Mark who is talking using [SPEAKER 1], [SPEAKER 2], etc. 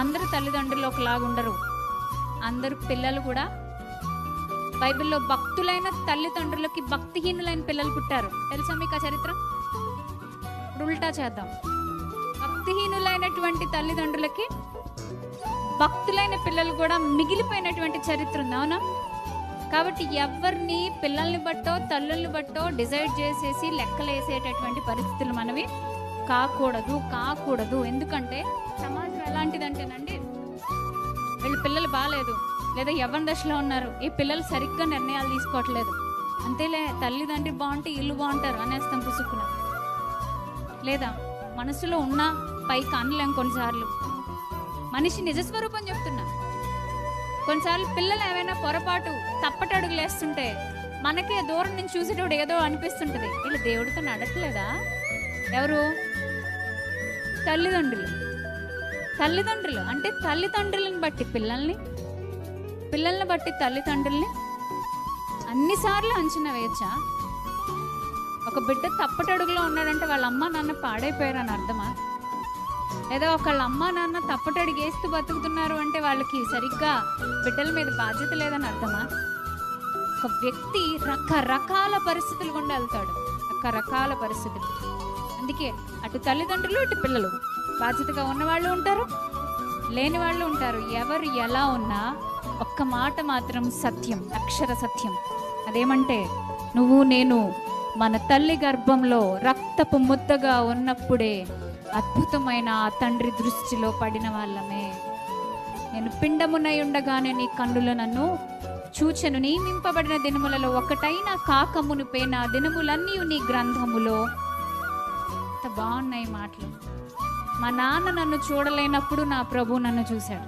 [SPEAKER 1] అందరూ తల్లిదండ్రులు ఒకలాగా ఉండరు. అందరు పిల్లలు కూడా బైబిల్లో భక్తులైన తల్లిదండ్రులకి భక్తిహీనులైన పిల్లలు పుట్టారు. తెలుసా మీకు ఆ చరిత్ర? ఇప్పుడు ఉల్టా చేద్దాం. భక్తిహీనులైనటువంటి తల్లిదండ్రులకి భక్తులైన పిల్లలు కూడా మిగిలిపోయినటువంటి చరిత్ర ఉంది, అవునా? కాబట్టి ఎవరిని పిల్లల్ని బట్టో తల్లుల్ని బట్టో డిసైడ్ చేసేసి లెక్కలేసేటటువంటి పరిస్థితులు మనవి కాకూడదు. ఎందుకంటే సమాజం ఎలాంటిదంటేనండి, వీళ్ళు పిల్లలు బాగాలేదు లేదా యవ్వన దశలో ఉన్నారు, ఈ పిల్లలు సరిగ్గా నిర్ణయాలు తీసుకోవట్లేదు, అంతేలే తల్లిదండ్రి బాగుంటే ఇల్లు బాగుంటారు అనేస్తాం పుసుక్కున. లేదా మనసులో ఉన్న పైకి అనలేం. కొన్నిసార్లు మనిషి నిజస్వరూపం చెప్తున్నా. కొన్నిసార్లు పిల్లలు ఏమైనా పొరపాటు తప్పటడుగులు వేస్తుంటే మనకే దూరం నుంచి చూసేటప్పుడు ఏదో అనిపిస్తుంటుంది, వీళ్ళు దేవుడితో నడట్లేదా? ఎవరు? తల్లిదండ్రులు అంటే తల్లిదండ్రులను బట్టి పిల్లల్ని బట్టి తల్లిదండ్రుల్ని అన్నిసార్లు అంచనా వేయచ్చా? ఒక బిడ్డ తప్పటడుగులో ఉన్నాడంటే వాళ్ళ అమ్మ నాన్న పాడైపోయారని అర్థమా? లేదా ఒకళ్ళ అమ్మ నాన్న తప్పటడుగు వేస్తూ బతుకుతున్నారు అంటే వాళ్ళకి సరిగ్గా బిడ్డల మీద బాధ్యత లేదని అర్థమా? ఒక వ్యక్తి రకరకాల పరిస్థితులు గుండా వెళ్తాడు, రకరకాల పరిస్థితులు. అందుకే అటు తల్లిదండ్రులు ఇటు పిల్లలు బాధ్యతగా ఉన్నవాళ్ళు ఉంటారు, లేని వాళ్ళు ఉంటారు. ఎవరు ఎలా ఉన్నా ఒక్క మాట మాత్రం సత్యం, అక్షర సత్యం. అదేమంటే, నువ్వు నేను మన తల్లి గర్భంలో రక్తపు ముద్దగా ఉన్నప్పుడే అద్భుతమైన ఆ తండ్రి దృష్టిలో పడిన వాళ్ళమే. నేను పిండమునై ఉండగానే నీ కన్నులు నన్ను చూచెను, నియమింపబడిన దినములలో ఒకటైన కాకమునుపే నా దినములన్నీ నీ గ్రంథములో. బాగున్నాయి మాటలు. మా నాన్న నన్ను చూడలేనప్పుడు నా ప్రభు నన్ను చూశాడు.